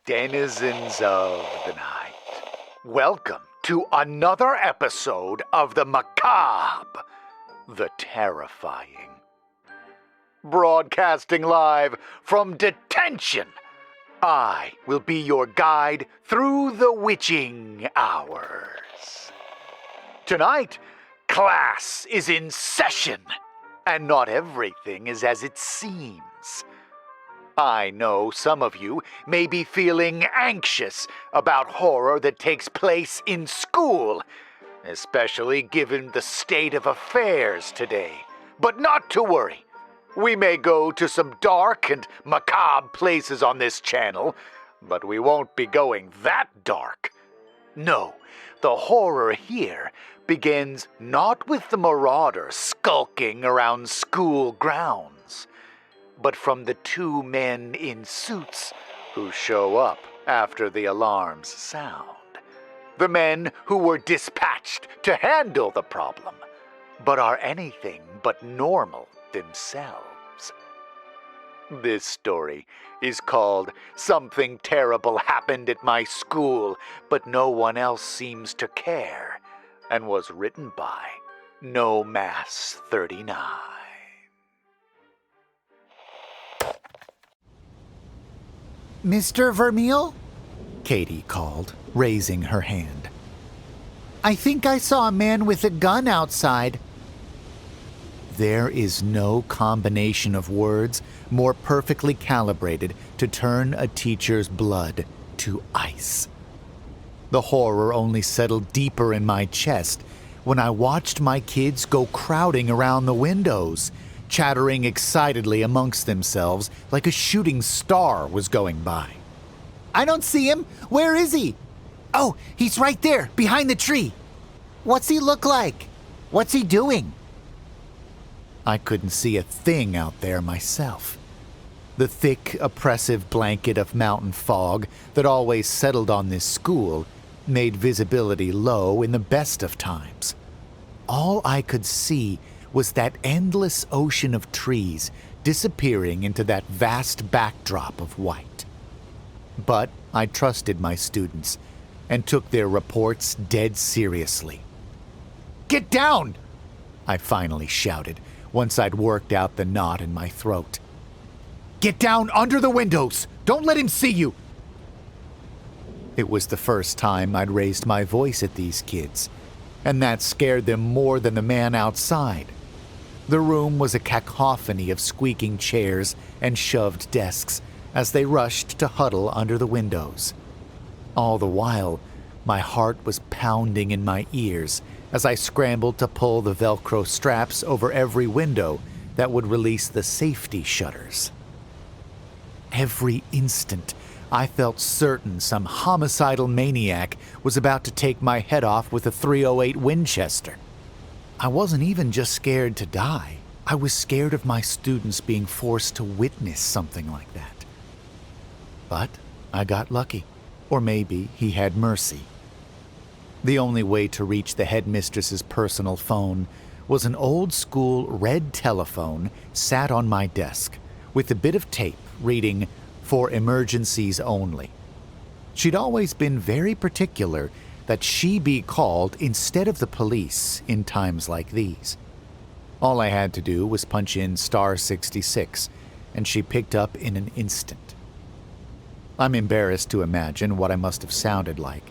denizens of the night. Welcome to another episode of the macabre, the terrifying. Broadcasting live from detention, I will be your guide through the witching hours. Tonight, class is in session, and not everything is as it seems. I know some of you may be feeling anxious about horror that takes place in school, especially given the state of affairs today. But not to worry. We may go to some dark and macabre places on this channel, but we won't be going that dark. No, the horror here begins not with the marauder skulking around school grounds, but from the two men in suits who show up after the alarms sound. The men who were dispatched to handle the problem, but are anything but normal themselves. This story is called Something Terrible Happened at My School, but No One Else Seems to Care, and was written by No Mass 39. Mr. Vermeil? Katie called, raising her hand. I think I saw a man with a gun outside. There is no combination of words more perfectly calibrated to turn a teacher's blood to ice. The horror only settled deeper in my chest when I watched my kids go crowding around the windows, chattering excitedly amongst themselves like a shooting star was going by. I don't see him. Where is he? Oh, he's right there, behind the tree. What's he look like? What's he doing? I couldn't see a thing out there myself. The thick, oppressive blanket of mountain fog that always settled on this school made visibility low in the best of times. All I could see was that endless ocean of trees disappearing into that vast backdrop of white. But I trusted my students and took their reports dead seriously. Get down! I finally shouted once I'd worked out the knot in my throat. Get down under the windows! Don't let him see you! It was the first time I'd raised my voice at these kids, and that scared them more than the man outside. The room was a cacophony of squeaking chairs and shoved desks as they rushed to huddle under the windows. All the while, my heart was pounding in my ears as I scrambled to pull the Velcro straps over every window that would release the safety shutters. Every instant, I felt certain some homicidal maniac was about to take my head off with a .308 Winchester. I wasn't even just scared to die. I was scared of my students being forced to witness something like that. But I got lucky. Or maybe he had mercy. The only way to reach the headmistress's personal phone was an old-school red telephone sat on my desk with a bit of tape reading, "For emergencies only." She'd always been very particular that she be called instead of the police in times like these. All I had to do was punch in *66, and she picked up in an instant. I'm embarrassed to imagine what I must have sounded like.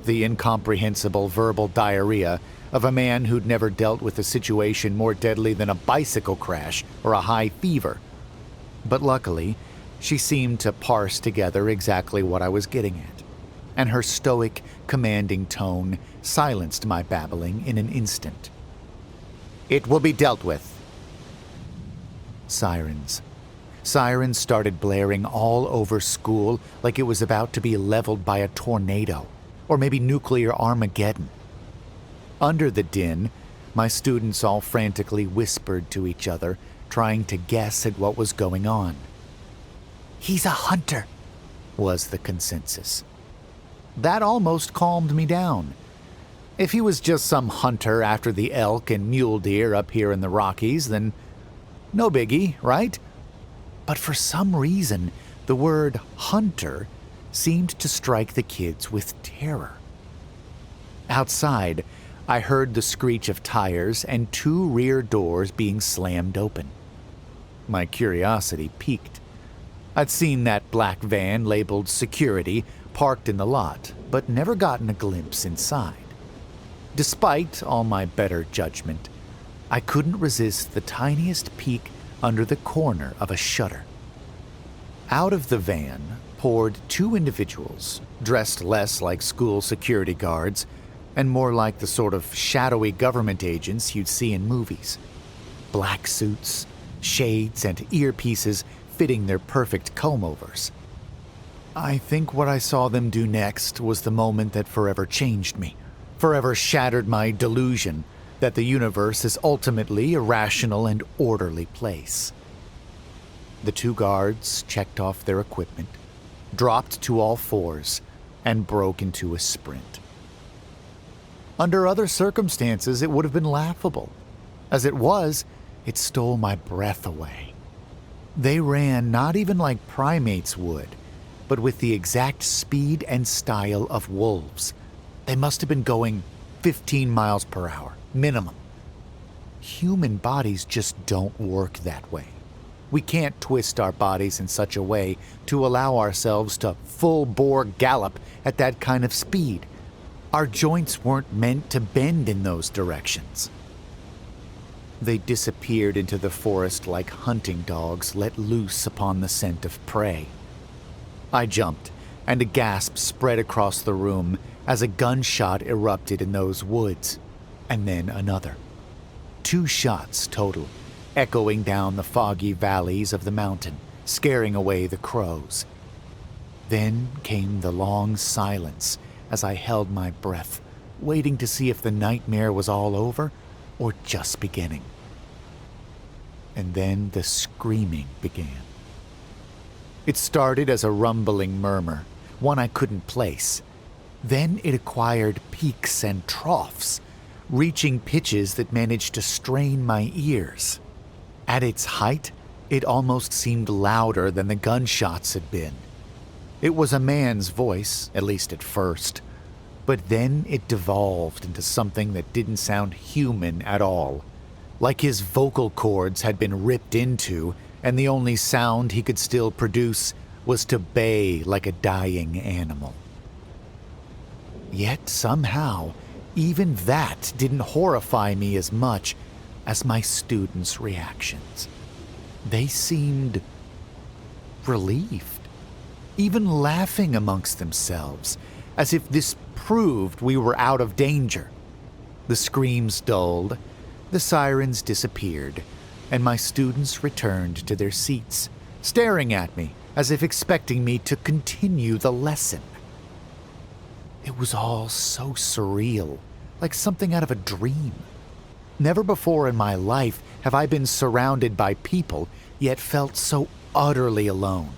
The incomprehensible verbal diarrhea of a man who'd never dealt with a situation more deadly than a bicycle crash or a high fever. But luckily, she seemed to parse together exactly what I was getting at, and her stoic, commanding tone silenced my babbling in an instant. It will be dealt with. Sirens. Sirens started blaring all over school like it was about to be leveled by a tornado, or maybe nuclear Armageddon. Under the din, my students all frantically whispered to each other, trying to guess at what was going on. He's a hunter, was the consensus. That almost calmed me down. If he was just some hunter after the elk and mule deer up here in the Rockies, then no biggie, right? But for some reason, the word hunter seemed to strike the kids with terror. Outside, I heard the screech of tires and 2 rear doors being slammed open. My curiosity piqued. I'd seen that black van labeled security parked in the lot, but never gotten a glimpse inside. Despite all my better judgment, I couldn't resist the tiniest peek under the corner of a shutter. Out of the van poured 2 individuals, dressed less like school security guards and more like the sort of shadowy government agents you'd see in movies. Black suits, shades, and earpieces fitting their perfect comb-overs. I think what I saw them do next was the moment that forever changed me, forever shattered my delusion that the universe is ultimately a rational and orderly place. The 2 guards checked off their equipment, dropped to all fours, and broke into a sprint. Under other circumstances, it would have been laughable. As it was, it stole my breath away. They ran not even like primates would, but with the exact speed and style of wolves. They must have been going 15 miles per hour, minimum. Human bodies just don't work that way. We can't twist our bodies in such a way to allow ourselves to full-bore gallop at that kind of speed. Our joints weren't meant to bend in those directions. They disappeared into the forest like hunting dogs let loose upon the scent of prey. I jumped, and a gasp spread across the room as a gunshot erupted in those woods, and then another. 2 shots total, echoing down the foggy valleys of the mountain, scaring away the crows. Then came the long silence as I held my breath, waiting to see if the nightmare was all over or just beginning. And then the screaming began. It started as a rumbling murmur, one I couldn't place. Then it acquired peaks and troughs, reaching pitches that managed to strain my ears. At its height, it almost seemed louder than the gunshots had been. It was a man's voice, at least at first, but then it devolved into something that didn't sound human at all, like his vocal cords had been ripped into, and the only sound he could still produce was to bay like a dying animal. Yet somehow, even that didn't horrify me as much as my students' reactions. They seemed relieved, even laughing amongst themselves, as if this proved we were out of danger. The screams dulled, the sirens disappeared, and my students returned to their seats, staring at me as if expecting me to continue the lesson. It was all so surreal, like something out of a dream. Never before in my life have I been surrounded by people, yet felt so utterly alone.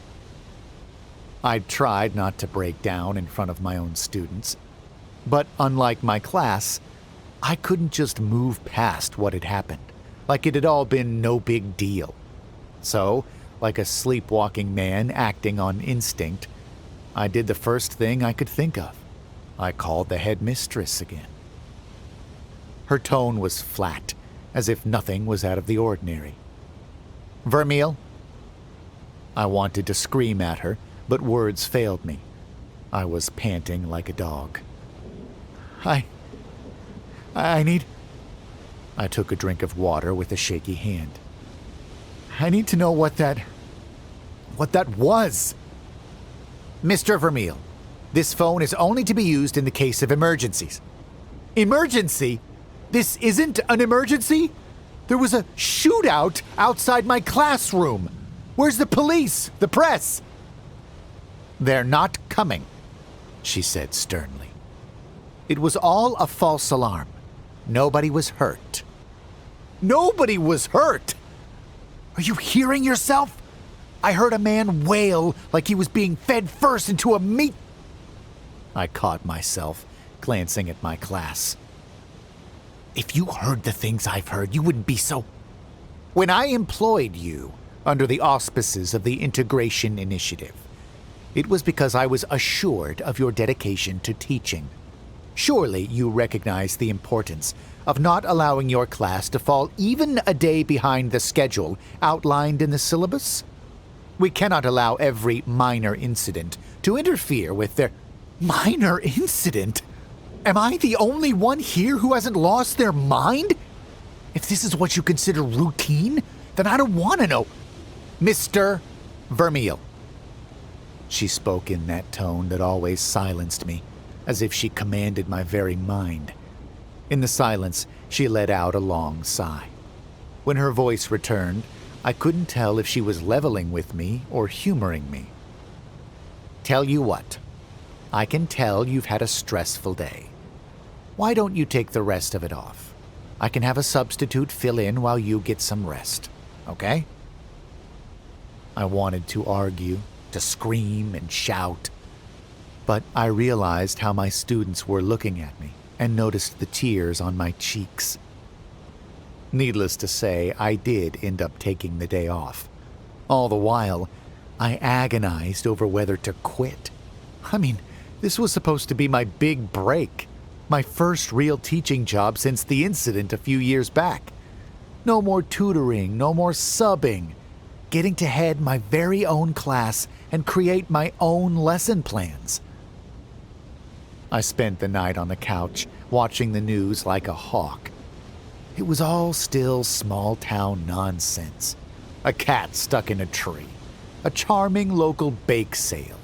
I'd tried not to break down in front of my own students, but unlike my class, I couldn't just move past what had happened, like it had all been no big deal. So, like a sleepwalking man acting on instinct, I did the first thing I could think of. I called the headmistress again. Her tone was flat, as if nothing was out of the ordinary. "Vermeil?" I wanted to scream at her, but words failed me. I was panting like a dog. I need... I took a drink of water with a shaky hand. "I need to know what that was." "Mr. Vermeil, this phone is only to be used in the case of emergencies." "Emergency? This isn't an emergency? There was a shootout outside my classroom. Where's the police? The press?" "They're not coming," she said sternly. "It was all a false alarm. Nobody was hurt." "Nobody was hurt? Are you hearing yourself? I heard a man wail like he was being fed first into a meat..." I caught myself, glancing at my class. "If you heard the things I've heard, you wouldn't be so..." "When I employed you under the auspices of the Integration Initiative, It was because I was assured of your dedication to teaching. Surely you recognize the importance of not allowing your class to fall even a day behind the schedule outlined in the syllabus? We cannot allow every minor incident to interfere with their... Minor incident? Am I the only one here who hasn't lost their mind? If this is what you consider routine, then I don't want to know. Mr. Vermeil. She spoke in that tone that always silenced me, as if she commanded my very mind. In the silence, she let out a long sigh. When her voice returned, I couldn't tell if she was leveling with me or humoring me. Tell you what, I can tell you've had a stressful day. Why don't you take the rest of it off? I can have a substitute fill in while you get some rest, okay? I wanted to argue, to scream and shout, but I realized how my students were looking at me and noticed the tears on my cheeks. Needless to say, I did end up taking the day off. All the while, I agonized over whether to quit. I mean, this was supposed to be my big break, my first real teaching job since the incident a few years back. No more tutoring, no more subbing. Getting to head my very own class and create my own lesson plans. I spent the night on the couch, watching the news like a hawk. It was all still small-town nonsense. A cat stuck in a tree. A charming local bake sale.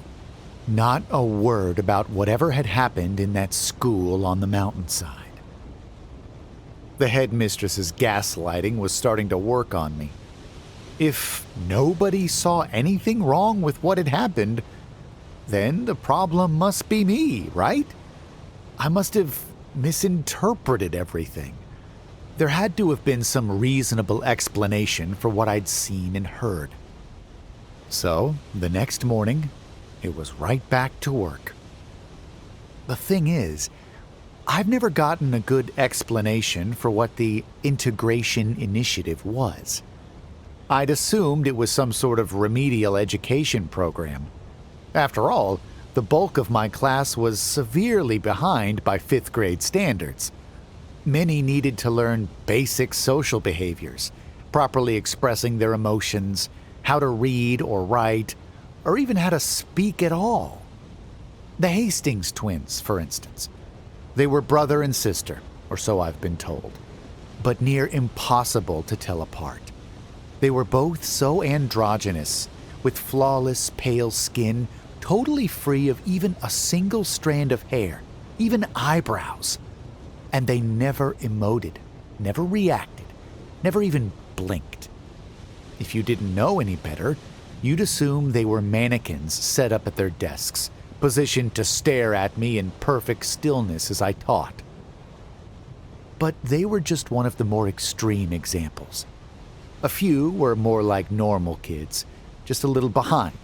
Not a word about whatever had happened in that school on the mountainside. The headmistress's gaslighting was starting to work on me. If nobody saw anything wrong with what had happened, then the problem must be me, right? I must have misinterpreted everything. There had to have been some reasonable explanation for what I'd seen and heard. So, the next morning, it was right back to work. The thing is, I've never gotten a good explanation for what the integration initiative was. I'd assumed it was some sort of remedial education program. After all, the bulk of my class was severely behind by 5th grade standards. Many needed to learn basic social behaviors, properly expressing their emotions, how to read or write, or even how to speak at all. The Hastings twins, for instance. They were brother and sister, or so I've been told, but near impossible to tell apart. They were both so androgynous, with flawless pale skin, totally free of even a single strand of hair, even eyebrows. And they never emoted, never reacted, never even blinked. If you didn't know any better, you'd assume they were mannequins set up at their desks, positioned to stare at me in perfect stillness as I taught. But they were just one of the more extreme examples. A few were more like normal kids, just a little behind.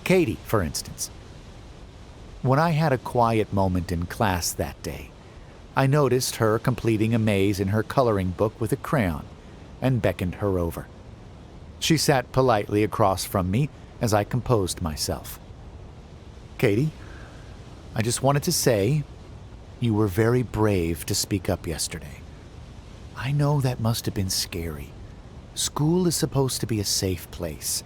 Katie, for instance. When I had a quiet moment in class that day, I noticed her completing a maze in her coloring book with a crayon and beckoned her over. She sat politely across from me as I composed myself. Katie, I just wanted to say you were very brave to speak up yesterday. I know that must have been scary. School is supposed to be a safe place.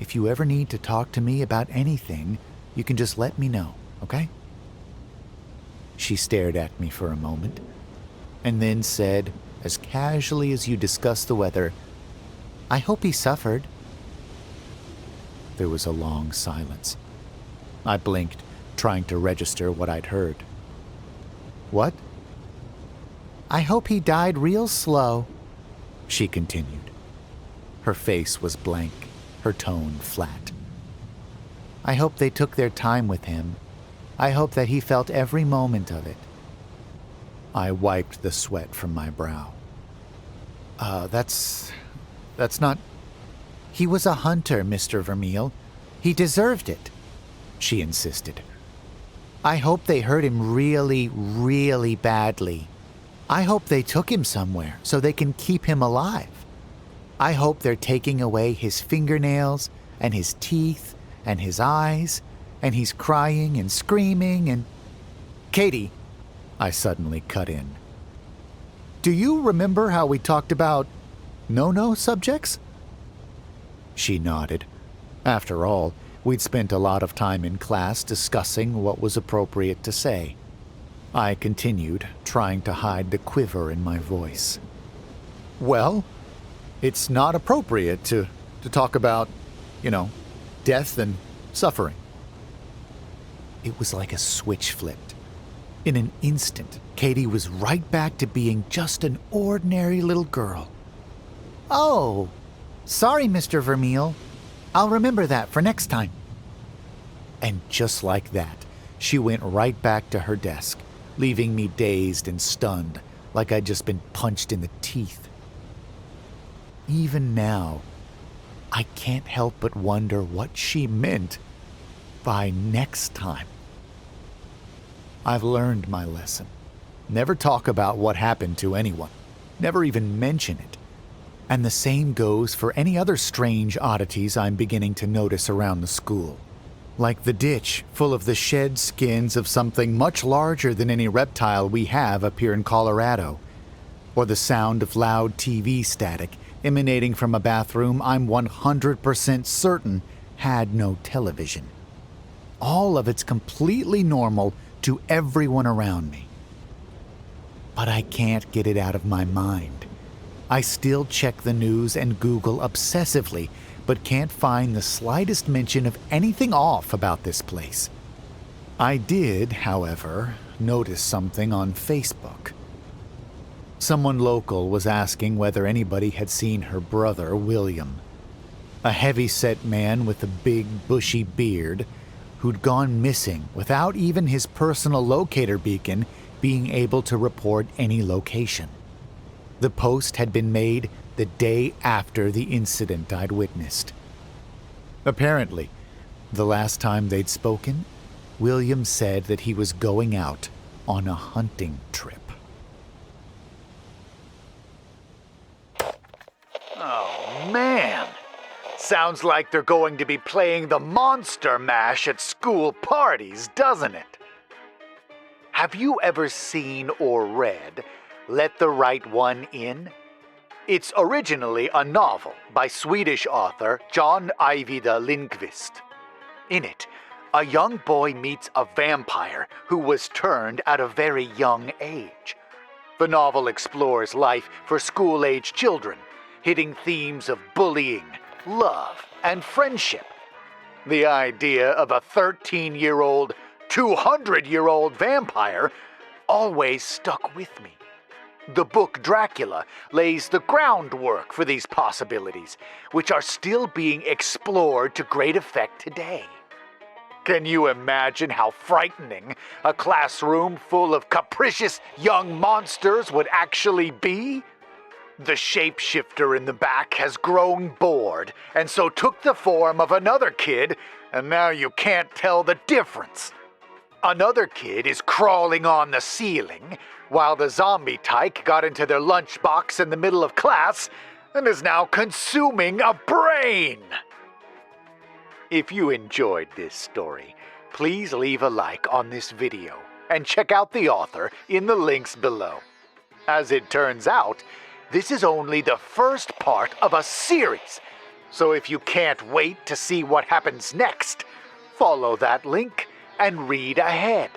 If you ever need to talk to me about anything, you can just let me know, okay? She stared at me for a moment, and then said, as casually as you discuss the weather, I hope he suffered. There was a long silence. I blinked, trying to register what I'd heard. What? I hope he died real slow, she continued. Her face was blank, her tone flat. I hope they took their time with him. I hope that he felt every moment of it. I wiped the sweat from my brow. That's not... He was a hunter, Mr. Vermeil. He deserved it, she insisted. I hope they hurt him really, really badly. I hope they took him somewhere so they can keep him alive. I hope they're taking away his fingernails and his teeth and his eyes and he's crying and screaming and... Katie, I suddenly cut in. Do you remember how we talked about no-no subjects? She nodded. After all, we'd spent a lot of time in class discussing what was appropriate to say. I continued, trying to hide the quiver in my voice. Well, it's not appropriate to talk about, death and suffering. It was like a switch flipped. In an instant, Katie was right back to being just an ordinary little girl. Oh, sorry, Mr. Vermeil. I'll remember that for next time. And just like that, she went right back to her desk, leaving me dazed and stunned, like I'd just been punched in the teeth. Even now, I can't help but wonder what she meant by next time. I've learned my lesson. Never talk about what happened to anyone. Never even mention it. And the same goes for any other strange oddities I'm beginning to notice around the school. Like the ditch full of the shed skins of something much larger than any reptile we have up here in Colorado. Or the sound of loud TV static emanating from a bathroom I'm 100% certain had no television. All of it's completely normal to everyone around me. But I can't get it out of my mind. I still check the news and Google obsessively, but can't find the slightest mention of anything off about this place. I did, however, notice something on Facebook. Someone local was asking whether anybody had seen her brother, William, a heavy-set man with a big, bushy beard who'd gone missing without even his personal locator beacon being able to report any location. The post had been made the day after the incident I'd witnessed. Apparently, the last time they'd spoken, William said that he was going out on a hunting trip. Oh, man. Sounds like they're going to be playing the Monster Mash at school parties, doesn't it? Have you ever seen or read Let the Right One In? It's originally a novel by Swedish author John Ajvide Lindqvist. In it, a young boy meets a vampire who was turned at a very young age. The novel explores life for school-age children, hitting themes of bullying, love, and friendship. The idea of a 13-year-old, 200-year-old vampire always stuck with me. The book Dracula lays the groundwork for these possibilities, which are still being explored to great effect today. Can you imagine how frightening a classroom full of capricious young monsters would actually be? The shapeshifter in the back has grown bored, and so took the form of another kid, and now you can't tell the difference. Another kid is crawling on the ceiling, while the zombie tyke got into their lunchbox in the middle of class and is now consuming a brain. If you enjoyed this story, please leave a like on this video and check out the author in the links below. As it turns out, this is only the first part of a series, so if you can't wait to see what happens next, follow that link and read ahead.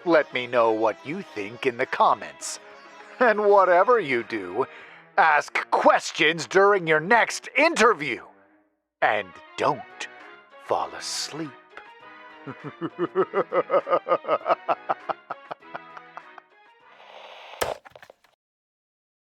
Let me know what you think in the comments. And whatever you do, ask questions during your next interview. And don't fall asleep.